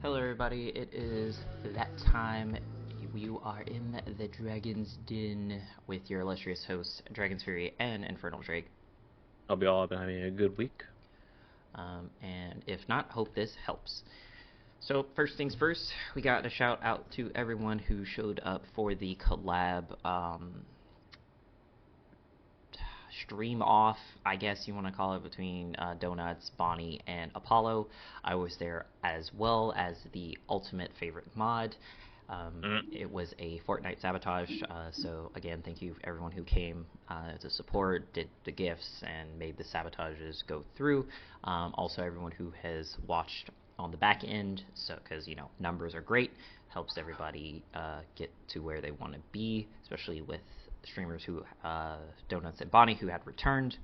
Hello, everybody. It is that time. You are in the Dragon's Den with your illustrious hosts, Dragon's Fury and Infernal and Dragon. I'll be all been having a good week. And if not, hope this helps. So, first things first, we got a shout out to everyone who showed up for the collab stream off, I guess you want to call it, between Donuts, Bonnie, and Apollo. I was there as well as the ultimate favorite mod. It was a Fortnite sabotage, so again, thank you everyone who came to support, did the gifts, and made the sabotages go through. Also, everyone who has watched on the back end, so because numbers are great, helps everybody get to where they want to be, especially with streamers who Donuts and Bonnie who had returned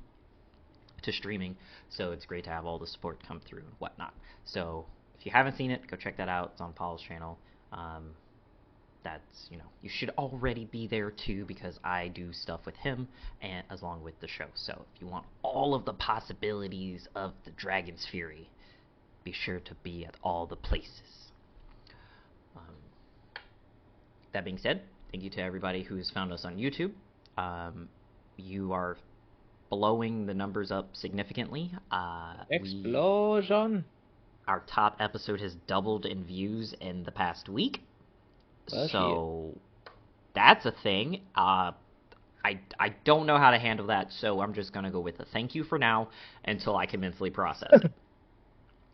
to streaming. So it's great to have all the support come through and whatnot. So if you haven't seen it, go check that out. It's on Paul's channel. That's you should already be there too, because I do stuff with him and along with the show. So if you want all of the possibilities of the Dragon's Fury, be sure to be at all the places. That being said, thank you to everybody who's found us on YouTube. You are blowing the numbers up significantly. Explosion! Our top episode has doubled in views in the past week. So that's a thing. I don't know how to handle that, so I'm just going to go with a thank you for now until I can mentally process it.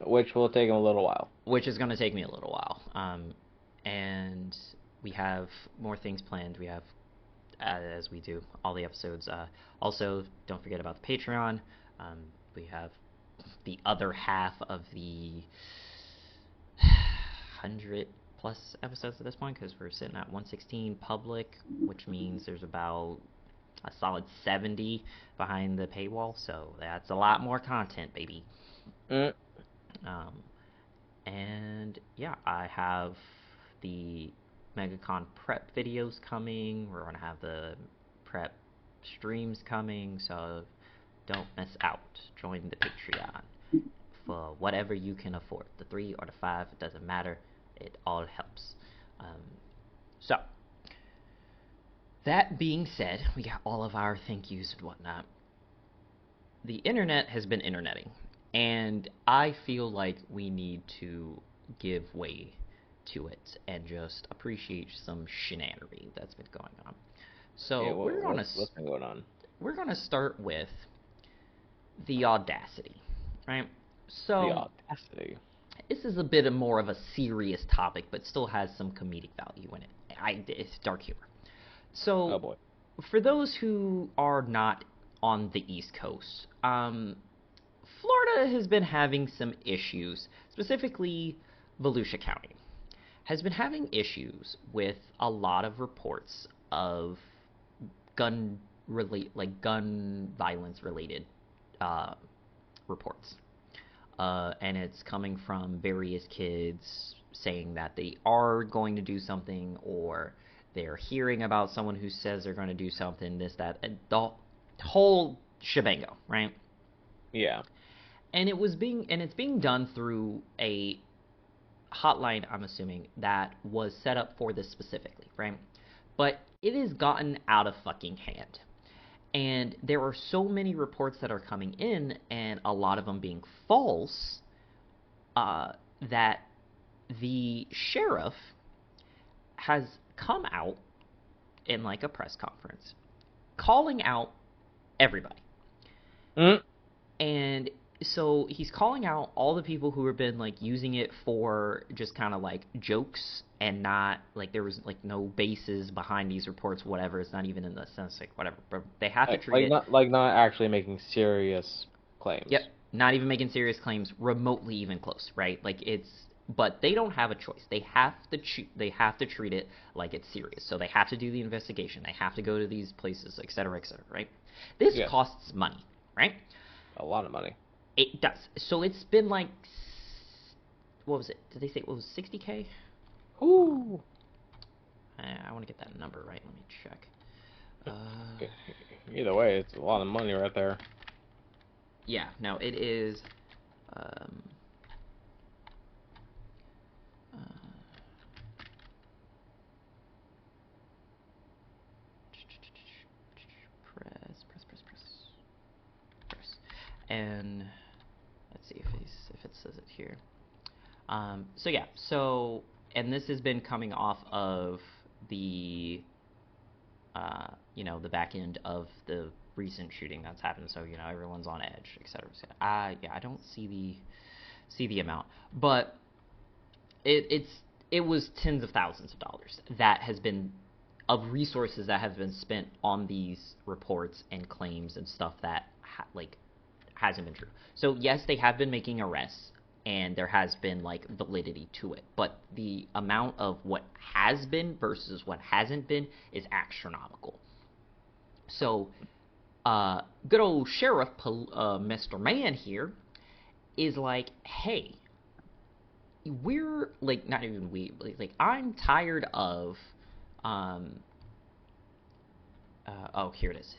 Which will take him a little while. Which is going to take me a little while. And we have more things planned. We have, as we do, all the episodes. Also, don't forget about the Patreon. We have the other half of the 100+ episodes at this point, because we're sitting at 116 public, which means there's about a solid 70 behind the paywall. So that's a lot more content, baby. And yeah, I have the MegaCon prep videos coming. We're going to have the prep streams coming, so don't miss out. Join the Patreon for whatever you can afford. The 3 or the 5, it doesn't matter. It all helps. So, that being said, we got all of our thank yous and whatnot. The internet has been interneting, and I feel like we need to give way to it and just appreciate some shenanery that's been going on. So yeah, what's been going on? We're gonna start with the audacity, right? So the audacity. This is a bit more of a serious topic, but still has some comedic value in it. It's dark humor. So, oh boy. For those who are not on the East Coast, Florida has been having some issues, specifically Volusia County has been having issues with a lot of reports of gun violence related reports. And it's coming from various kids saying that they are going to do something, or they're hearing about someone who says they're going to do something, this, that, and the whole shebango, right? Yeah. And it's being done through a hotline, I'm assuming, that was set up for this specifically, right? But it has gotten out of fucking hand. And there are so many reports that are coming in, and a lot of them being false, that the sheriff has come out in like a press conference calling out everybody. And so he's calling out all the people who have been like using it for just kind of like jokes, and not like there was like no basis behind these reports, whatever. It's not even in the sense like whatever, but they have to treat it not actually making serious claims. Yep, not even making serious claims, remotely even close, right? But they don't have a choice. They have to treat it like it's serious. So they have to do the investigation. They have to go to these places, et cetera, right? This costs money, right? A lot of money. It does. So it's been like, what was it? Did they say it was 60K? Ooh. I want to get that number right. Let me check. Either way, it's a lot of money right there. Yeah. No, it is. and let's see if it says it here. So yeah, and this has been coming off of the the back end of the recent shooting that's happened. So everyone's on edge, etc. I don't see the amount, but it was tens of thousands of dollars that has been of resources that have been spent on these reports and claims and stuff that hasn't been true. So yes, they have been making arrests and there has been validity to it, but the amount of what has been versus what hasn't been is astronomical. So good old Sheriff Mr. Man here is like, hey, we're not even I'm tired of here it is.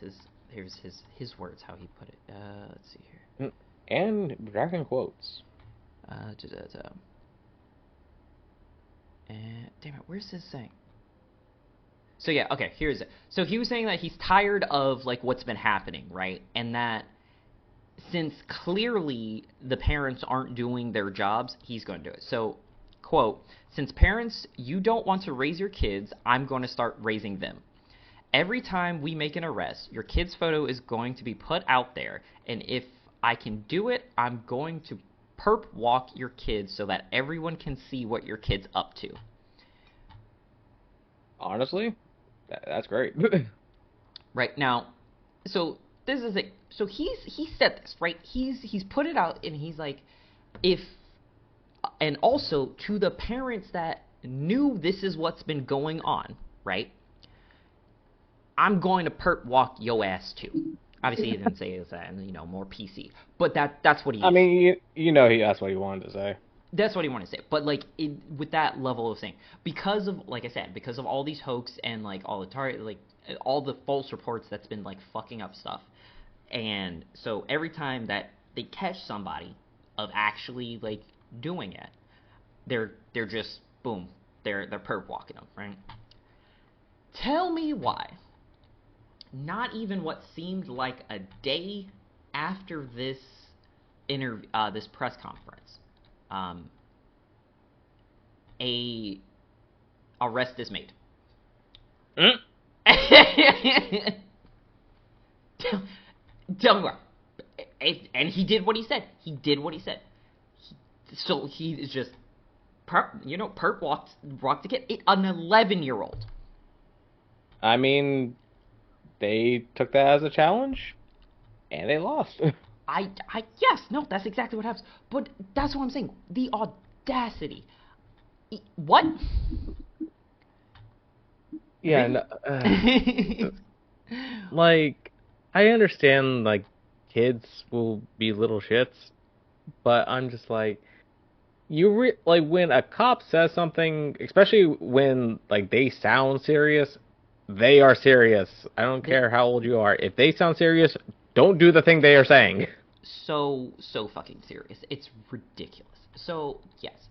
Here's his words, how he put it. Let's see here. And dragon quotes. And damn it, where's this saying? So yeah, okay, here's it. So he was saying that he's tired of what's been happening, right? And that since clearly the parents aren't doing their jobs, he's going to do it. So, quote, "Since parents, you don't want to raise your kids, I'm going to start raising them. Every time we make an arrest, your kid's photo is going to be put out there, and if I can do it, I'm going to perp walk your kids so that everyone can see what your kid's up to." Honestly, that's great. Right now, so this is it. So he said this, right? He's put it out, and he's like, and also to the parents that knew this is what's been going on, right? I'm going to perp walk yo ass too. Obviously, he didn't say that, and more PC. But that's what he. I mean, that's what he wanted to say. That's what he wanted to say. But with that level of saying, because of I said, because of all these hoax and all the all the false reports that's been fucking up stuff, and so every time that they catch somebody of actually doing it, they're just boom, they're perp walking them, right? Tell me why. Not even what seemed like a day after this this press conference, a arrest is made. Don't worry. And he did what he said. So he is just perp walked the kid, an 11-year-old. I mean, they took that as a challenge, and they lost. Yes, no, that's exactly what happens. But that's what I'm saying. The audacity. What? Yeah, no, I understand, kids will be little shits, but I'm just when a cop says something, especially when, they sound serious, they are serious. I don't care how old you are. If they sound serious, don't do the thing they are saying. So fucking serious. It's ridiculous. So, yes,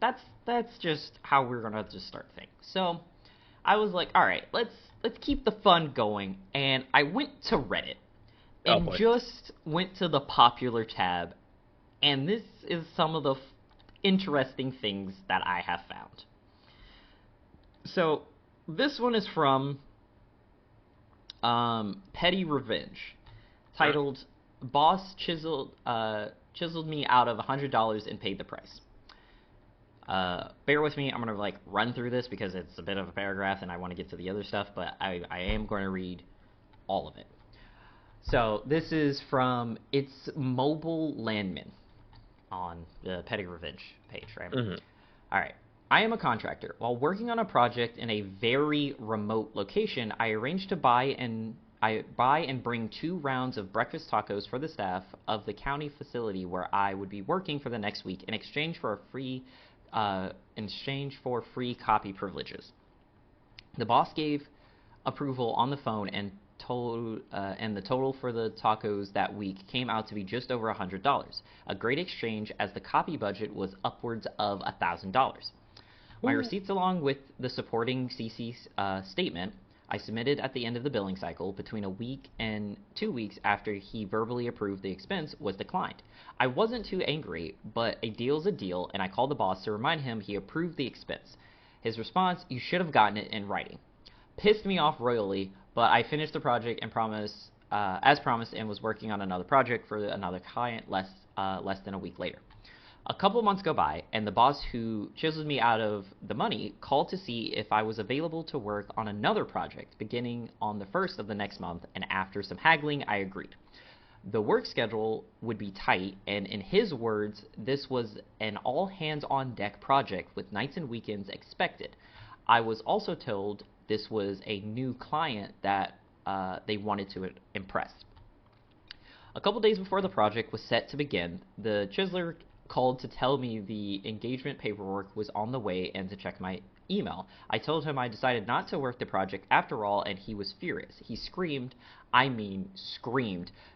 that's just how we're gonna just start things. So, I was like, all right, let's keep the fun going, and I went to Reddit and just went to the popular tab, and this is some of the interesting things that I have found. So this one is from Petty Revenge, titled "Boss chiseled me out of $100 and paid the price." Bear with me, I'm going to run through this because it's a bit of a paragraph and I want to get to the other stuff, but I am going to read all of it. So this is from It's Mobile Landman on the Petty Revenge page, right? Mm-hmm. All right. "I am a contractor. While working on a project in a very remote location, I arranged to buy and bring 2 rounds of breakfast tacos for the staff of the county facility where I would be working for the next week in exchange for free copy privileges. The boss gave approval on the phone, and the total for the tacos that week came out to be just over $100. A great exchange, as the copy budget was upwards of $1,000. My receipts, along with the supporting CC statement, I submitted at the end of the billing cycle. Between a week and 2 weeks after he verbally approved, the expense was declined. I wasn't too angry, but a deal's a deal, and I called the boss to remind him he approved the expense. His response, "You should have gotten it in writing." Pissed me off royally, but I finished the project and as promised, and was working on another project for another client less than a week later. A couple months go by, and the boss who chiseled me out of the money called to see if I was available to work on another project beginning on the 1st of the next month, and after some haggling, I agreed. The work schedule would be tight, and in his words, this was an all-hands-on-deck project with nights and weekends expected. I was also told this was a new client that they wanted to impress. A couple days before the project was set to begin, the chiseler called to tell me the engagement paperwork was on the way and to check my email. I told him I decided not to work the project after all, and he was furious. He screamed,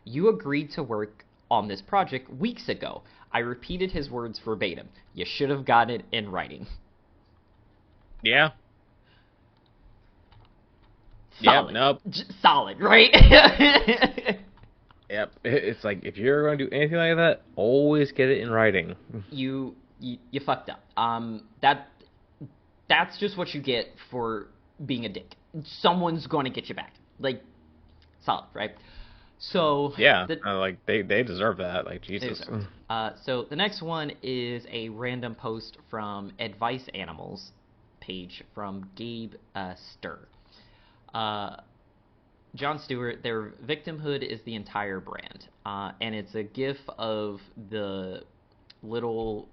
"You agreed to work on this project weeks ago." I repeated his words verbatim. "You should have got it in writing." Yeah. Solid. Yep, nope. Solid, right? Yep. It's like, if you're going to do anything like that, always get it in writing. You fucked up. That's just what you get for being a dick. Someone's going to get you back. Like, solid, right? So yeah, like they deserve that. Like, Jesus. So the next one is a random post from Advice Animals page from Gabe Stir. Jon Stewart, their victimhood is the entire brand. And it's a gif of the little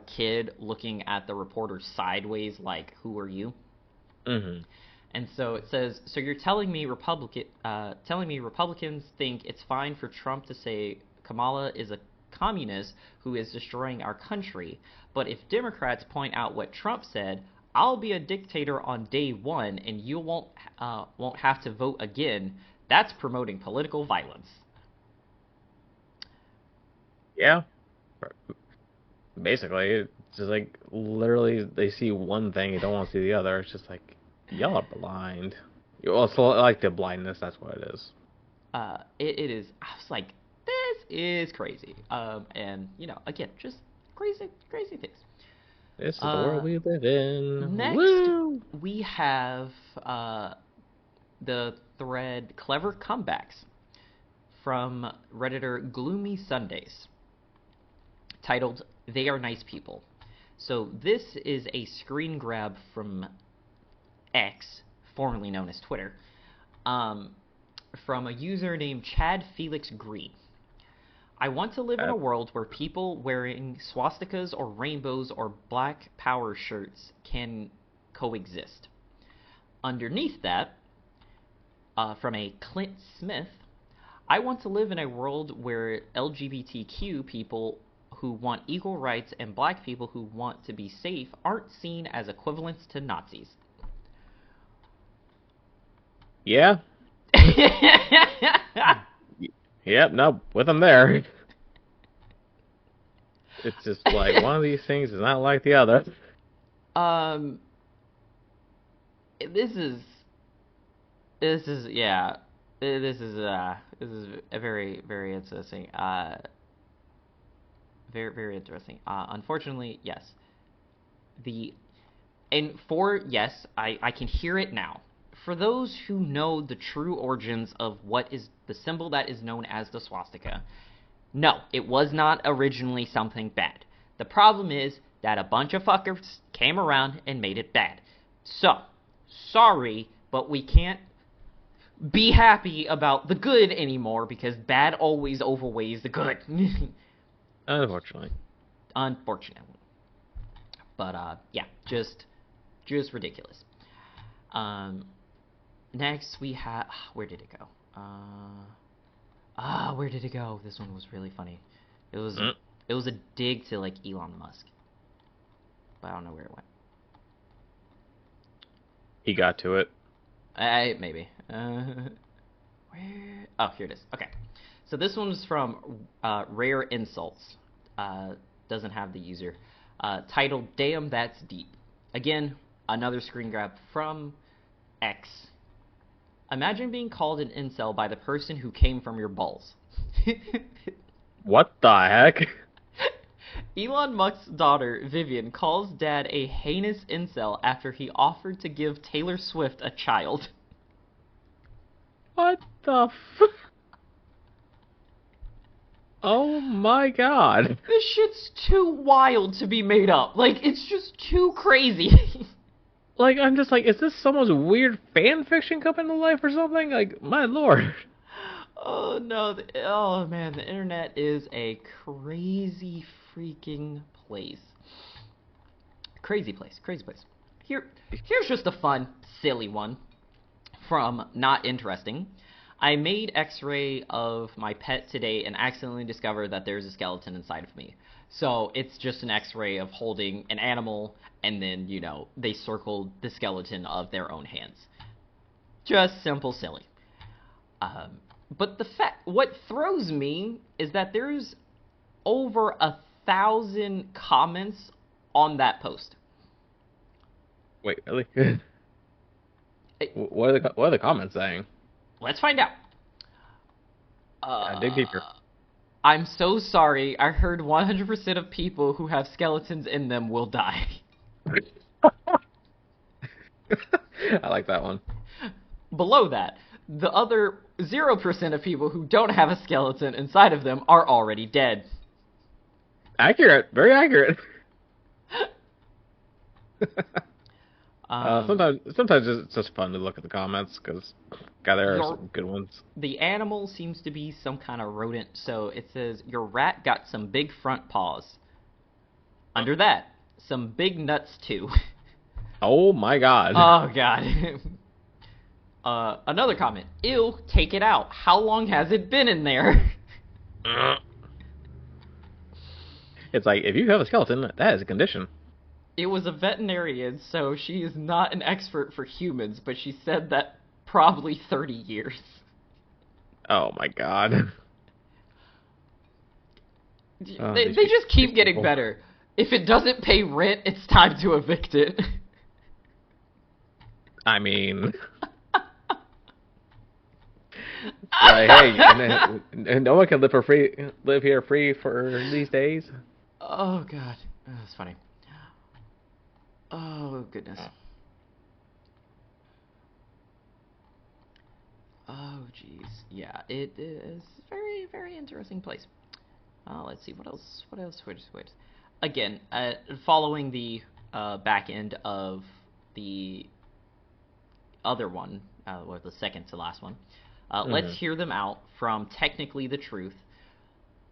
kid looking at the reporter sideways like, "Who are you?" Mm-hmm. And so it says, "So you're telling me Republicans think it's fine for Trump to say Kamala is a communist who is destroying our country, but if Democrats point out what Trump said, I'll be a dictator on day one, and you won't have to vote again. That's promoting political violence." Yeah. Basically, it's just like, literally, they see one thing, you don't want to see the other. It's just like, y'all are blind. Well, it's like the blindness, that's what it is. It is. I was like, this is crazy. And, again, just crazy things. This is the world we live in. Next, Woo! we have the thread "Clever Comebacks" from Redditor Gloomy Sundays, titled "They Are Nice People." So this is a screen grab from X, formerly known as Twitter, from a user named Chad Felix Green. "I want to live in a world where people wearing swastikas or rainbows or black power shirts can coexist." Underneath that, from a Clint Smith, "I want to live in a world where LGBTQ people who want equal rights and black people who want to be safe aren't seen as equivalents to Nazis." Yeah. Yep, no, with them there. It's just like, one of these things is not like the other. This is a very, very interesting. Very, very interesting. Unfortunately, yes. I can hear it now. For those who know the true origins of what is the symbol that is known as the swastika, no, it was not originally something bad. The problem is that a bunch of fuckers came around and made it bad. So, sorry, but we can't be happy about the good anymore because bad always overweighs the good. Unfortunately. But, yeah, just ridiculous. Next we have, where did it go? Where did it go? This one was really funny. It was a dig to, like, Elon Musk, but I don't know where it went. He got to it. Maybe. Where? Oh, here it is. Okay. So this one's from Rare Insults. Doesn't have the user. Titled "Damn, That's Deep." Again, another screen grab from X. Imagine being called an incel by the person who came from your balls. What the heck? Elon Musk's daughter, Vivian, calls dad a heinous incel after he offered to give Taylor Swift a child. What the Oh my god. This shit's too wild to be made up. Like, it's just too crazy. Like, I'm just like, is this someone's weird fan fiction coming to life or something? Like, my lord. Oh no, oh man, the internet is a crazy freaking place. Crazy place, crazy place. Here's just a fun, silly one from Not Interesting. I made x-ray of my pet today and accidentally discovered that there's a skeleton inside of me. So it's just an x-ray of holding an animal, and then, you know, they circled the skeleton of their own hands. Just simple silly. But what throws me is that there's over 1,000 comments on that post. Wait, really? What are the comments saying? Let's find out. Dig deeper. I'm so sorry. I heard 100% of people who have skeletons in them will die. I like that one. Below that, the other 0% of people who don't have a skeleton inside of them are already dead. Accurate. Very accurate. Sometimes it's just fun to look at the comments because, God, there are some good ones. The animal seems to be some kind of rodent, so it says, your rat got some big front paws. Under that, some big nuts too. Oh my god. Oh god. Another comment. Ew, take it out. How long has it been in there? It's like, if you have a skeleton, that is a condition. It was a veterinarian, so she is not an expert for humans, but she said that probably 30 years. Oh my god. They just keep getting better. If it doesn't pay rent, it's time to evict it. I mean... hey, no one can live here free for these days. Oh god, that's funny. Oh goodness. Oh jeez, yeah, it is very, very interesting place. Let's see what else. Wait. Again, following the back end of the other one, or the second to last one. Let's hear them out from Technically the Truth.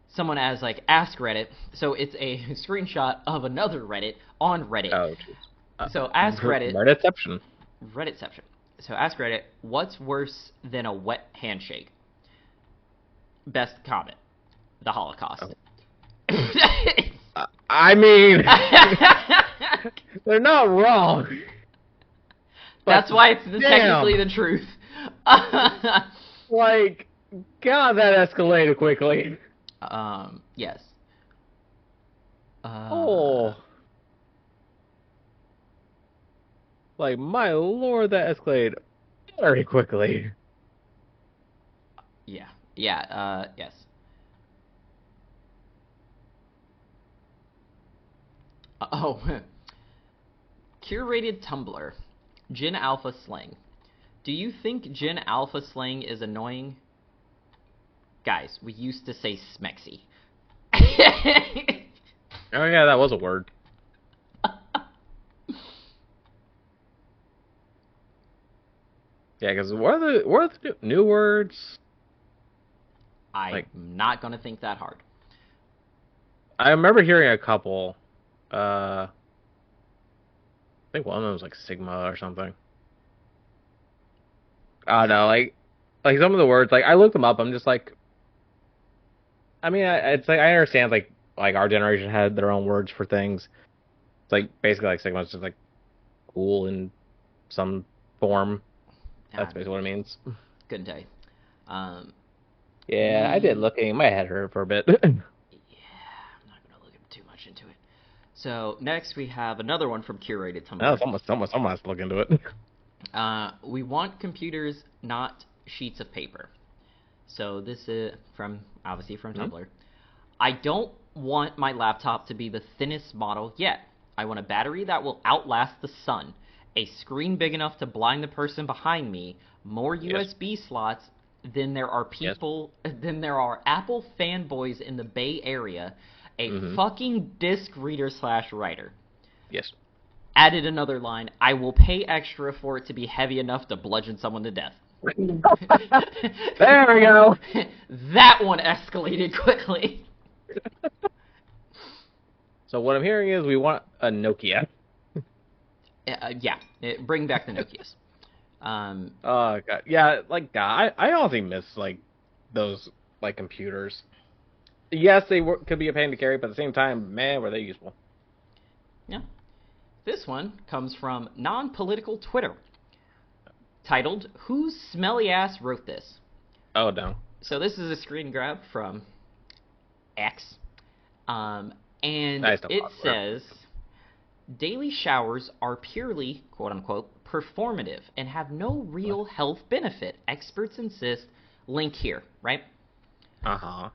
Someone has, like, Ask Reddit, so it's a screenshot of another Reddit on Reddit. Oh, jeez. So Ask Reddit... Redditception. Redditception. So Ask Reddit, what's worse than a wet handshake? Best comment, the Holocaust. Oh. I mean... they're not wrong. That's why it's technically the truth. Like, God, that escalated quickly. Yes. Like, my lord, that escalated very quickly. Yeah, yes. Curated Tumblr. Gen Alpha slang. Do you think Gen Alpha slang is annoying? Guys, we used to say smexy. Oh yeah, that was a word. Yeah, because what are the new words? I'm not gonna think that hard. I remember hearing a couple. I think one of them was like Sigma or something. I don't know, like some of the words, like I looked them up. I'm just like, I mean, it's like I understand like our generation had their own words for things. It's like basically like Sigma's just like cool in some form. That's basically what it means. Couldn't tell you. Yeah, I did looking. My head hurt for a bit. Yeah, I'm not gonna look too much into it. So next we have another one from Curated Tumblr. No, someone has to look into it. We want computers, not sheets of paper. So this is obviously from Hmm? Tumblr. I don't want my laptop to be the thinnest model yet. I want a battery that will outlast the sun, a screen big enough to blind the person behind me, more Yes. USB slots than there are Yes. people than there are Apple fanboys in the Bay Area, a Hmm. fucking disk reader slash writer. Yes. Added another line, I will pay extra for it to be heavy enough to bludgeon someone to death. There we go. That one escalated quickly. So what I'm hearing is we want a Nokia. Yeah, bring back the Nokias. Um, Oh god, yeah, like God, I honestly miss like those like computers. Yes, could be a pain to carry, but at the same time, man, were they useful. yeah. This one comes from non-political Twitter, titled "Whose smelly ass wrote this?" Oh no, So this is a screen grab from X, and I still it popular. says daily showers are purely quote unquote performative and have no real health benefit. Experts insist. Link here, right? Uh huh.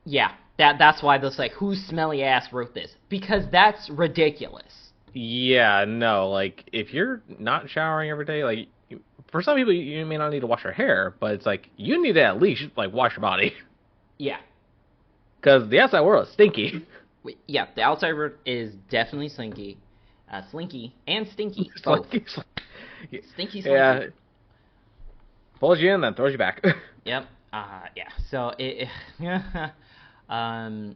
Yeah, that's why this like whose smelly ass wrote this because that's ridiculous. Yeah, no, like if you're not showering every day, like for some people you may not need to wash your hair, but it's like you need to at least like wash your body Yeah, because the outside world is stinky. yeah, the outside world is definitely slinky and stinky It's like, both. it's like Stinky, slinky. yeah, pulls you in then throws you back. Yep. Yeah. So um,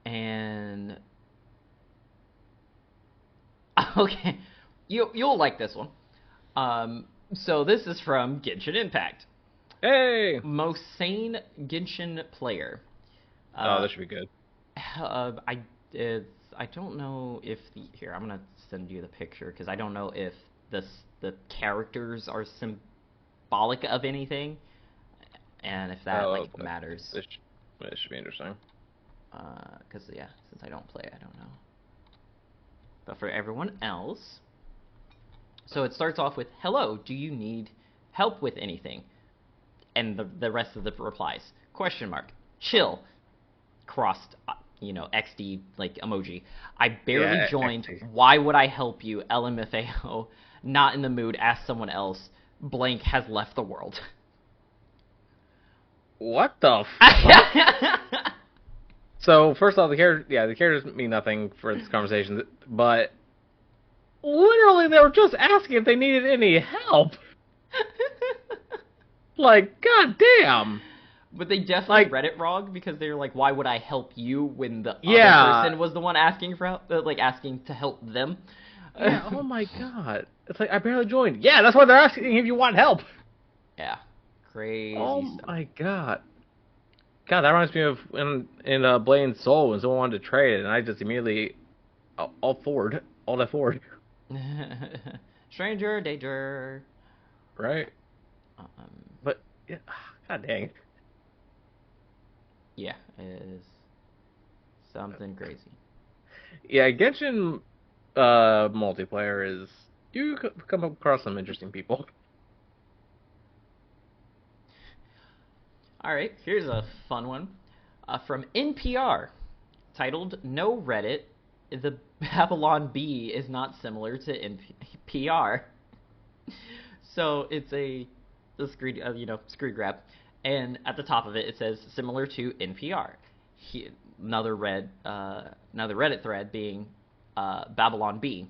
and okay, you'll like this one. So this is from Genshin Impact. Hey, Most sane Genshin player. oh, Uh, this should be good. I I don't know if here I'm gonna send you the picture because I don't know if the characters are symbolic of anything and if that Oh, like okay. matters. This this should be interesting. Because yeah, since I don't play, I don't know. But for everyone else, so it starts off with "Hello, do you need help with anything?" And the rest of the replies question mark chill crossed XD like emoji. I barely Yeah, joined. XT. Why would I help you? LMFAO. Not in the mood. Ask someone else. Blank has left the world. What the fuck? So first off, the characters mean nothing for this conversation, but literally they were just asking if they needed any help. Like, god damn. But they definitely Like, read it wrong because they're like, "Why would I help you?" When the other yeah, person was the one asking for help, like asking to help them. yeah. Oh my god. It's like I barely joined. Yeah, that's why they're asking if you want help. Yeah, crazy Oh stuff. my god. God, that reminds me of in Blade Soul when someone wanted to trade, and I just immediately all that forward, Stranger danger. right? Um, But yeah, god dang. yeah, it is something crazy. Yeah, Genshin multiplayer is you come across some interesting people. All right, here's a fun one from NPR titled "No Reddit, the Babylon Bee is not similar to NPR." So it's a screen grab, and at the top of it it says similar to NPR. He, another Reddit thread being Babylon Bee.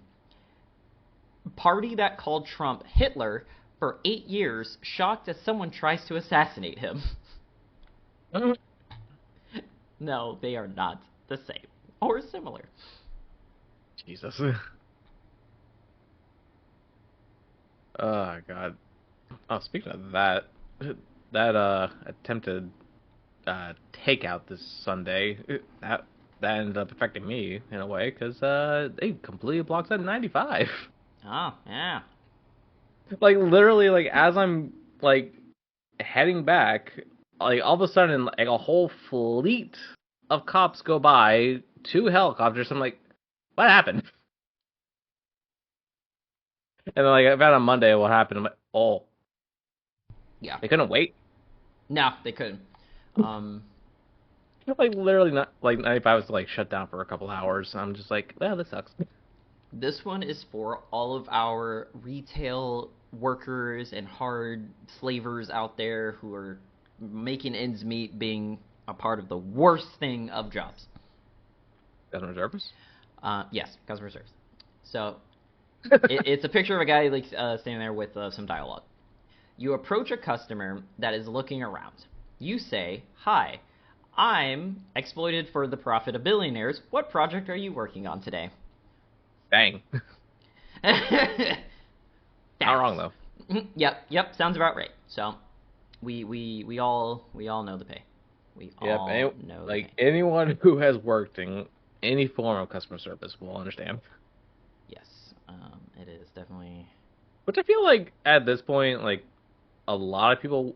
Party that called Trump Hitler for 8 years, shocked as someone tries to assassinate him. No, they are not the same or similar. Jesus. Oh god. Oh, speaking of that, that attempted takeout this Sunday that ended up affecting me in a way because they completely blocked at 95. Oh, yeah. Like literally, like as I'm like heading back, like all of a sudden, like a whole fleet of cops go by, two helicopters. I'm like, what happened? And then like I found on Monday what happened. I'm like, oh, Yeah. they couldn't wait. No, they couldn't. Um, Like literally not like 95 was like shut down for a couple hours. I'm just like, well, this sucks. this one is for all of our retail workers and hard slavers out there who are making ends meet, being a part of the worst thing of jobs. Customer service. Yes, customer service. So it's a picture of a guy like standing there with some dialogue. You approach a customer that is looking around. You say, "Hi, I'm exploited for the profit of billionaires. What project are you working on today?" Dang. That. Not wrong though. Yep, sounds about right. So we all know the pay. We Yep. all know the Like pay. anyone who has worked in any form of customer service will understand. Yes, it is definitely. Which I feel like at this point, like a lot of people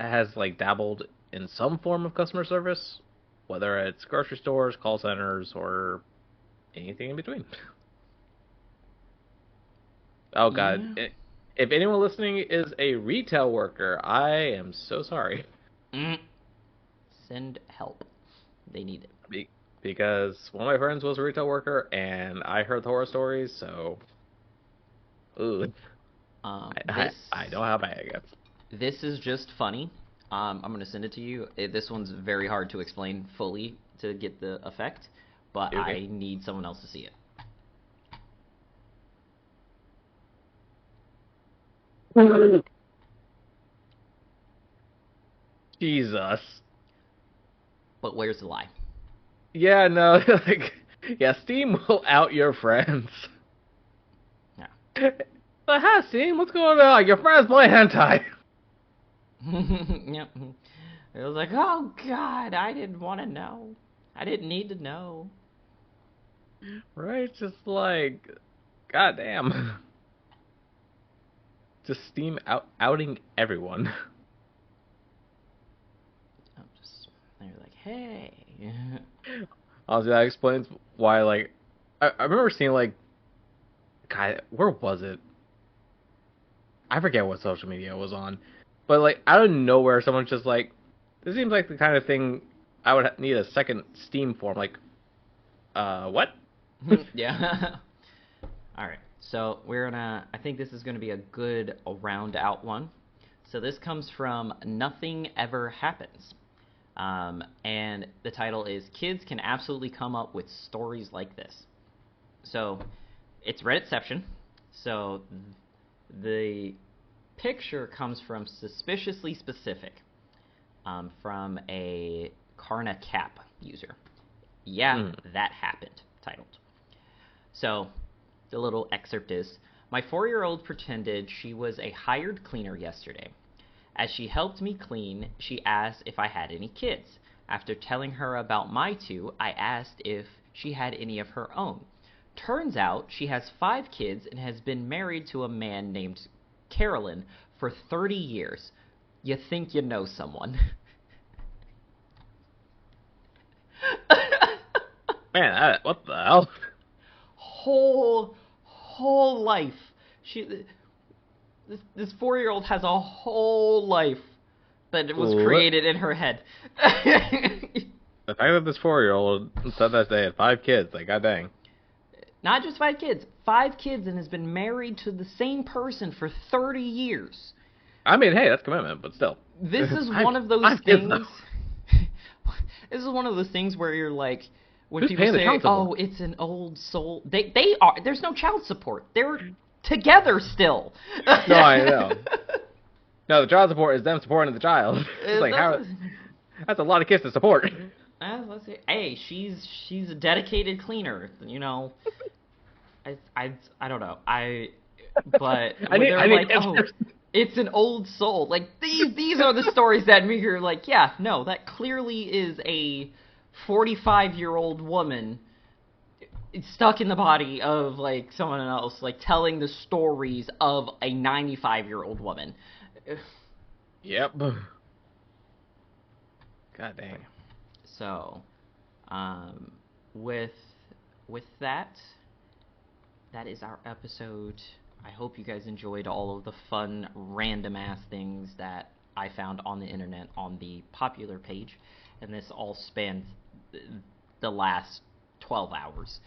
has like dabbled in some form of customer service, whether it's grocery stores, call centers, or anything in between. Oh God, Yeah. if anyone listening is a retail worker, I am so sorry. Mm. Send help. They need it. Because one of my friends was a retail worker, and I heard the horror stories, so ooh, This I know how bad it gets. this is just funny. I'm gonna send it to you. This one's very hard to explain fully to get the effect, but Okay. I need someone else to see it. Jesus. But where's the lie? Yeah, no, like, yeah, Steam will out your friends. Yeah. But hi, Steam, what's going on? Your friends play hentai. Yep. It was like, oh God, I didn't want to know. I didn't need to know. Right? Just like, goddamn. Just Steam outing everyone. I'm just, they were like, hey. Honestly, that explains why, like, I remember seeing, like, God, where was it? I forget what social media it was on. But, like, out of nowhere, someone's just like, this seems like the kind of thing I would need a second Steam form. Like, what? Yeah. All right. So we're gonna. I think this is gonna be a good round out one. So this comes from Nothing Ever Happens. And the title is Kids Can Absolutely Come Up with Stories Like This. So it's Redditception. So the picture comes from Suspiciously Specific, from a Karna Cap user. Yeah, Mm. that happened, titled. So the little excerpt is: My 4-year-old pretended she was a hired cleaner yesterday. As she helped me clean, she asked if I had any kids. After telling her about my two, I asked if she had any of her own. Turns out she has 5 kids and has been married to a man named Carolyn for 30 years. You think you know someone. Man, what the hell? whole life. This 4-year-old has a whole life that was What? created in her head. The fact that this 4-year-old said that they had 5 kids, like, god dang. Not just 5 kids, 5 kids, and has been married to the same person for 30 years. I mean, hey, that's commitment, but still. This is five, one of those 5 kids, though. things. This is one of those things where you're like, when Who's people paying the say, child "Oh, support? it's an old soul," they are. There's no child support. They're together still. No, I know. No, the child support is them supporting the child. It's like, how? That's a lot of kids to support. Let's say, hey, she's a dedicated cleaner. You know, I don't know. But I when need, they're I need like, oh, answers. it's an old soul. Like these are the stories that make her like, yeah, no, that clearly is a 45-year-old woman stuck in the body of like someone else, like telling the stories of a 95-year-old woman. Yep. God dang. So, um, with with that, that is our episode I hope you guys enjoyed all of the fun, random ass things that I found on the internet on the popular page, and this all spanned the last 12 hours.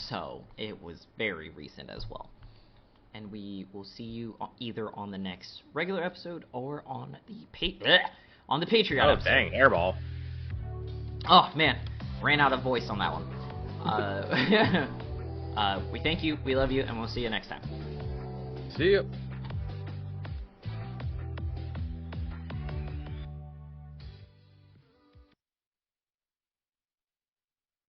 So it was very recent as well. And we will see you either on the next regular episode or on the Patreon episode. Dang, airball. Oh man, ran out of voice on that one. We thank you, we love you, and we'll see you next time. See you.